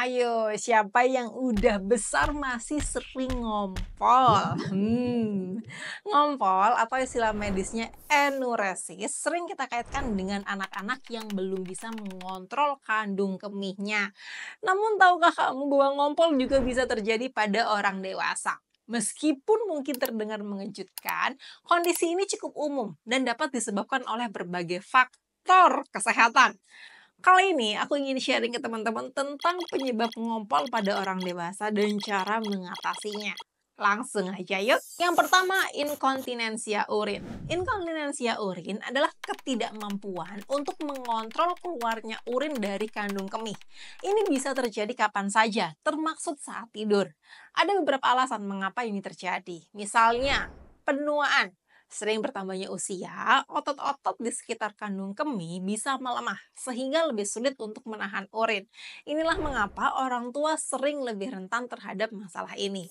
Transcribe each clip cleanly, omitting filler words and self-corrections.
Ayo, siapa yang udah besar masih sering ngompol? Ngompol atau istilah medisnya enuresis sering kita kaitkan dengan anak-anak yang belum bisa mengontrol kandung kemihnya. Namun tahukah kamu bahwa ngompol juga bisa terjadi pada orang dewasa? Meskipun mungkin terdengar mengejutkan, kondisi ini cukup umum dan dapat disebabkan oleh berbagai faktor kesehatan. Kali ini aku ingin sharing ke teman-teman tentang penyebab ngompol pada orang dewasa dan cara mengatasinya. Langsung aja yuk. Yang pertama, inkontinensia urin. Inkontinensia urin adalah ketidakmampuan untuk mengontrol keluarnya urin dari kandung kemih. Ini bisa terjadi kapan saja, termaksud saat tidur. Ada beberapa alasan mengapa ini terjadi. Misalnya, penuaan. Sering bertambahnya usia, otot-otot di sekitar kandung kemih bisa melemah sehingga lebih sulit untuk menahan urin. Inilah mengapa orang tua sering lebih rentan terhadap masalah ini.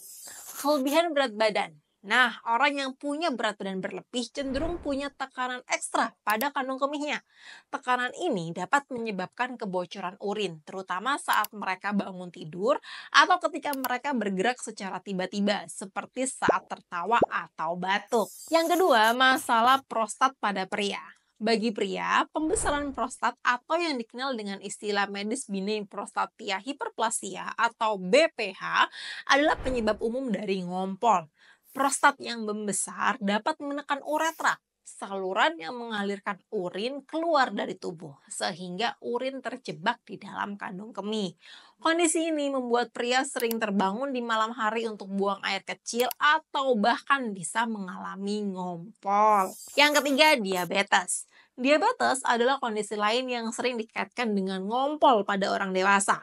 Kelebihan berat badan. Nah, orang yang punya berat badan berlebih cenderung punya tekanan ekstra pada kandung kemihnya. Tekanan ini dapat menyebabkan kebocoran urin, terutama saat mereka bangun tidur atau ketika mereka bergerak secara tiba-tiba, seperti saat tertawa atau batuk. Yang kedua, masalah prostat pada pria. Bagi pria, pembesaran prostat atau yang dikenal dengan istilah medis benign prostatia hyperplasia atau BPH adalah penyebab umum dari ngompol. Prostat yang membesar dapat menekan uretra, saluran yang mengalirkan urin keluar dari tubuh, sehingga urin terjebak di dalam kandung kemih. Kondisi ini membuat pria sering terbangun di malam hari untuk buang air kecil atau bahkan bisa mengalami ngompol. Yang ketiga, diabetes. Diabetes adalah kondisi lain yang sering dikaitkan dengan ngompol pada orang dewasa.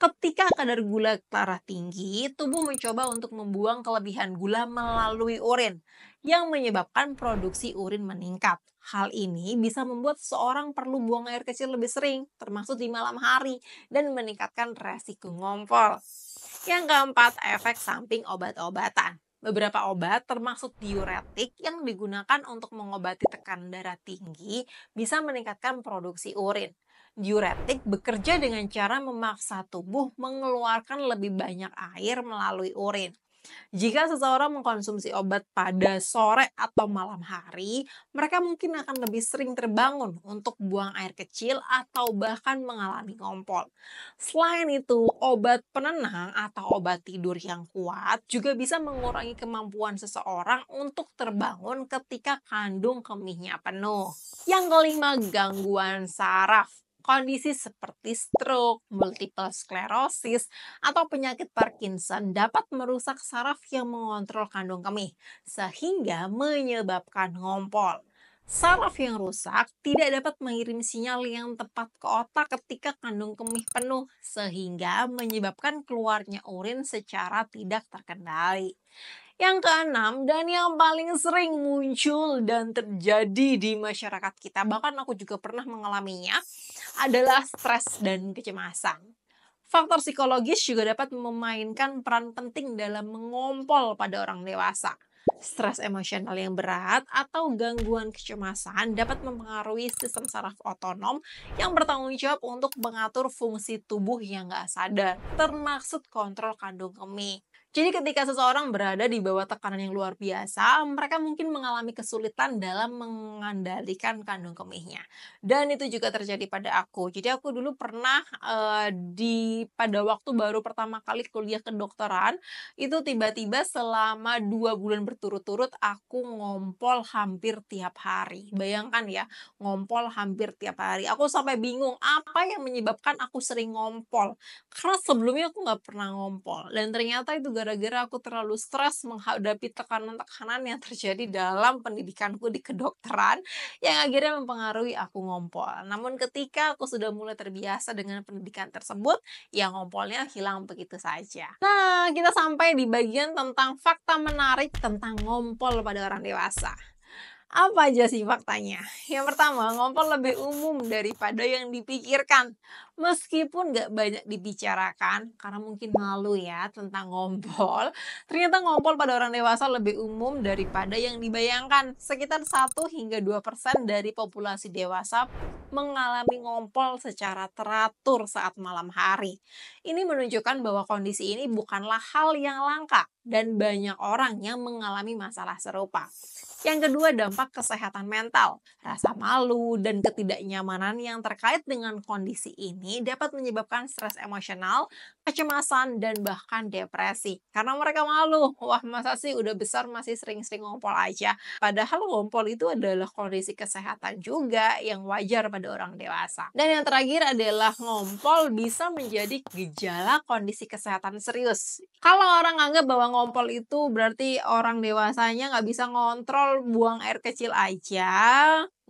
Ketika kadar gula darah tinggi, tubuh mencoba untuk membuang kelebihan gula melalui urin, yang menyebabkan produksi urin meningkat. Hal ini bisa membuat seseorang perlu buang air kecil lebih sering, termasuk di malam hari, dan meningkatkan resiko ngompol. Yang keempat, efek samping obat-obatan. Beberapa obat, termasuk diuretik yang digunakan untuk mengobati tekanan darah tinggi, bisa meningkatkan produksi urin. Diuretik bekerja dengan cara memaksa tubuh mengeluarkan lebih banyak air melalui urin. Jika seseorang mengkonsumsi obat pada sore atau malam hari, mereka mungkin akan lebih sering terbangun untuk buang air kecil atau bahkan mengalami ngompol. Selain itu, obat penenang atau obat tidur yang kuat juga bisa mengurangi kemampuan seseorang untuk terbangun ketika kandung kemihnya penuh. Yang kelima, gangguan saraf. Kondisi seperti stroke, multiple sklerosis, atau penyakit Parkinson dapat merusak saraf yang mengontrol kandung kemih, sehingga menyebabkan ngompol. Saraf yang rusak tidak dapat mengirim sinyal yang tepat ke otak ketika kandung kemih penuh, sehingga menyebabkan keluarnya urin secara tidak terkendali. Yang keenam, dan yang paling sering muncul dan terjadi di masyarakat kita, bahkan aku juga pernah mengalaminya, adalah stres dan kecemasan. Faktor psikologis juga dapat memainkan peran penting dalam mengompol pada orang dewasa. Stres emosional yang berat atau gangguan kecemasan dapat mempengaruhi sistem saraf otonom yang bertanggung jawab untuk mengatur fungsi tubuh yang gak sadar, termasuk kontrol kandung kemih. Jadi ketika seseorang berada di bawah tekanan yang luar biasa, mereka mungkin mengalami kesulitan dalam mengendalikan kandung kemihnya. Dan itu juga terjadi pada aku. Jadi aku dulu pernah pada waktu baru pertama kali kuliah kedokteran, itu tiba-tiba selama 2 bulan berturut-turut aku ngompol hampir tiap hari. Bayangkan ya, ngompol hampir tiap hari. Aku sampai bingung apa yang menyebabkan aku sering ngompol. Karena sebelumnya aku nggak pernah ngompol. Dan ternyata itu gara-gara aku terlalu stres menghadapi tekanan-tekanan yang terjadi dalam pendidikanku di kedokteran yang akhirnya mempengaruhi aku ngompol. Namun ketika aku sudah mulai terbiasa dengan pendidikan tersebut, ya ngompolnya hilang begitu saja. Nah, kita sampai di bagian tentang fakta menarik tentang ngompol pada orang dewasa. Apa aja sih faktanya? Yang pertama, ngompol lebih umum daripada yang dipikirkan. Meskipun nggak banyak dibicarakan, karena mungkin malu ya tentang ngompol, ternyata ngompol pada orang dewasa lebih umum daripada yang dibayangkan. Sekitar 1 hingga 2% dari populasi dewasa mengalami ngompol secara teratur saat malam hari. Ini menunjukkan bahwa kondisi ini bukanlah hal yang langka dan banyak orang yang mengalami masalah serupa. Yang kedua, dampak kesehatan mental. Rasa malu dan ketidaknyamanan yang terkait dengan kondisi ini dapat menyebabkan stres emosional, kecemasan, dan bahkan depresi. Karena mereka malu, wah masa sih udah besar masih sering-sering ngompol aja. Padahal ngompol itu adalah kondisi kesehatan juga yang wajar pada orang dewasa. Dan yang terakhir adalah ngompol bisa menjadi gejala kondisi kesehatan serius. Kalau orang anggap bahwa ngompol itu berarti orang dewasanya nggak bisa ngontrol buang air kecil aja,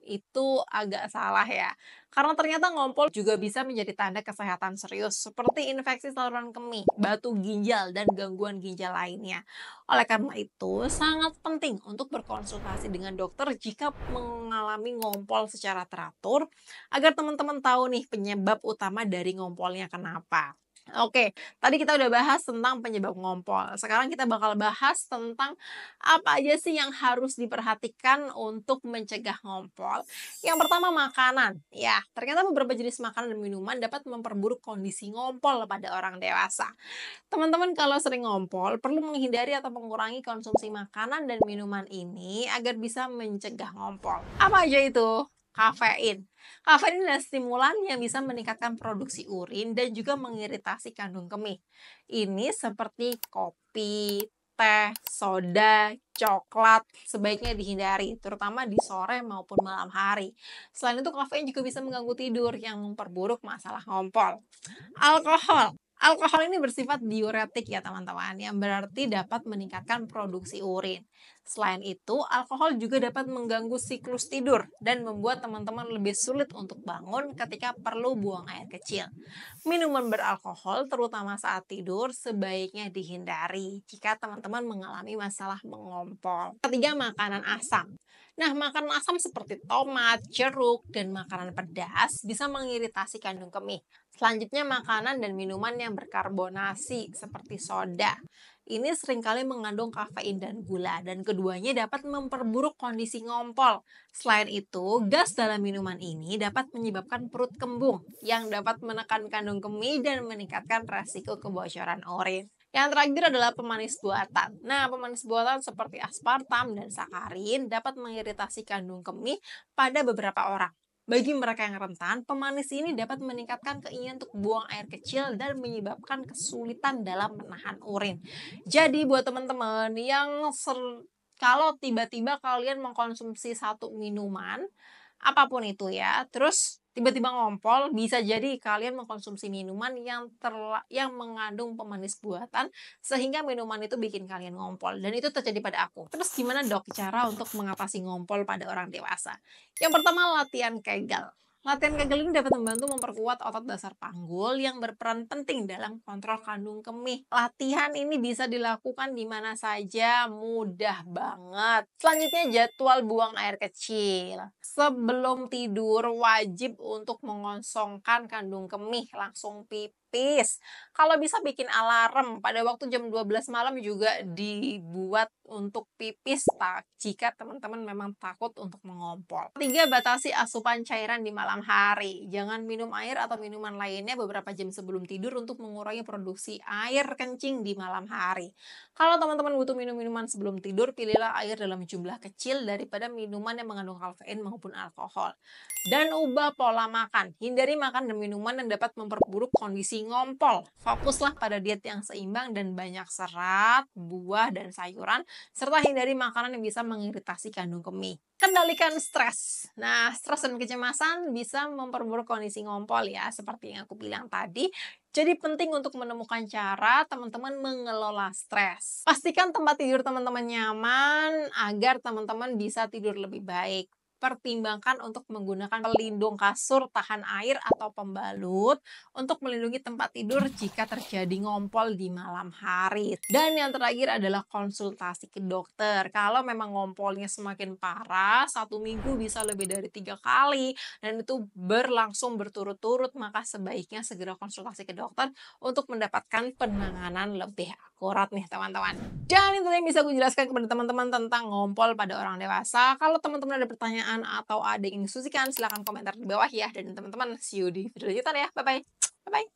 itu agak salah ya. Karena ternyata ngompol juga bisa menjadi tanda kesehatan serius seperti infeksi saluran kemih, batu ginjal, dan gangguan ginjal lainnya. Oleh karena itu, sangat penting untuk berkonsultasi dengan dokter jika mengalami ngompol secara teratur agar teman-teman tahu nih penyebab utama dari ngompolinya kenapa. Oke, tadi kita udah bahas tentang penyebab ngompol. Sekarang kita bakal bahas tentang apa aja sih yang harus diperhatikan untuk mencegah ngompol. Yang pertama makanan. Ya, ternyata beberapa jenis makanan dan minuman dapat memperburuk kondisi ngompol pada orang dewasa. Teman-teman kalau sering ngompol, perlu menghindari atau mengurangi konsumsi makanan dan minuman ini agar bisa mencegah ngompol. Apa aja itu? Kafein. Kafein adalah stimulan yang bisa meningkatkan produksi urin dan juga mengiritasi kandung kemih. Ini seperti kopi, teh, soda, coklat sebaiknya dihindari, terutama di sore maupun malam hari. Selain itu, kafein juga bisa mengganggu tidur yang memperburuk masalah ngompol. Alkohol. Alkohol ini bersifat diuretik ya teman-teman, yang berarti dapat meningkatkan produksi urin. Selain itu, alkohol juga dapat mengganggu siklus tidur dan membuat teman-teman lebih sulit untuk bangun ketika perlu buang air kecil. Minuman beralkohol, terutama saat tidur, sebaiknya dihindari jika teman-teman mengalami masalah mengompol. Ketiga, makanan asam. Nah, makanan asam seperti tomat, jeruk, dan makanan pedas bisa mengiritasi kandung kemih. Selanjutnya, makanan dan minuman yang berkarbonasi seperti soda. Ini seringkali mengandung kafein dan gula, dan keduanya dapat memperburuk kondisi ngompol. Selain itu, gas dalam minuman ini dapat menyebabkan perut kembung, yang dapat menekan kandung kemih dan meningkatkan resiko kebocoran urin. Yang terakhir adalah pemanis buatan. Nah, pemanis buatan seperti aspartam dan sakarin dapat mengiritasi kandung kemih pada beberapa orang. Bagi mereka yang rentan, pemanis ini dapat meningkatkan keinginan untuk buang air kecil dan menyebabkan kesulitan dalam menahan urin. Jadi buat teman-teman yang kalau tiba-tiba kalian mengkonsumsi satu minuman, apapun itu ya, terus tiba-tiba ngompol, bisa jadi kalian mengkonsumsi minuman yang mengandung pemanis buatan, sehingga minuman itu bikin kalian ngompol, dan itu terjadi pada aku. Terus gimana Dok cara untuk mengatasi ngompol pada orang dewasa? Yang pertama, latihan Kegel. Latihan Kegel ini dapat membantu memperkuat otot dasar panggul yang berperan penting dalam kontrol kandung kemih. Latihan ini bisa dilakukan di mana saja, mudah banget. Selanjutnya, jadwal buang air kecil. Sebelum tidur wajib untuk mengosongkan kandung kemih, langsung pipis. Kalau bisa bikin alarm pada waktu jam 12 malam juga dibuat untuk pipis jika teman-teman memang takut untuk mengompol. Ketiga, batasi asupan cairan di malam hari. Jangan minum air atau minuman lainnya beberapa jam sebelum tidur untuk mengurangi produksi air kencing di malam hari. Kalau teman-teman butuh minum minuman sebelum tidur, pilihlah air dalam jumlah kecil daripada minuman yang mengandung kafein maupun alkohol. Dan ubah pola makan. Hindari makan dan minuman yang dapat memperburuk kondisi ngompol. Fokuslah pada diet yang seimbang dan banyak serat, buah, dan sayuran, serta hindari makanan yang bisa mengiritasi kandung kemih. Kendalikan stres. Nah, stres dan kecemasan bisa memperburuk kondisi ngompol ya, seperti yang aku bilang tadi. Jadi penting untuk menemukan cara teman-teman mengelola stres. Pastikan tempat tidur teman-teman nyaman agar teman-teman bisa tidur lebih baik. pertimbangkan untuk menggunakan pelindung kasur tahan air atau pembalut untuk melindungi tempat tidur jika terjadi ngompol di malam hari. Dan yang terakhir adalah konsultasi ke dokter. Kalau memang ngompolnya semakin parah, 1 minggu bisa lebih dari 3 kali, dan itu berlangsung berturut-turut, maka sebaiknya segera konsultasi ke dokter untuk mendapatkan penanganan lebih akurat nih teman-teman. Dan itu yang bisa aku jelaskan kepada teman-teman tentang ngompol pada orang dewasa. Kalau teman-teman ada pertanyaan atau ada yang ingin diskusikan, silahkan komentar di bawah ya. Dan teman-teman, see you di video selanjutnya ya. Bye-bye. Bye-bye.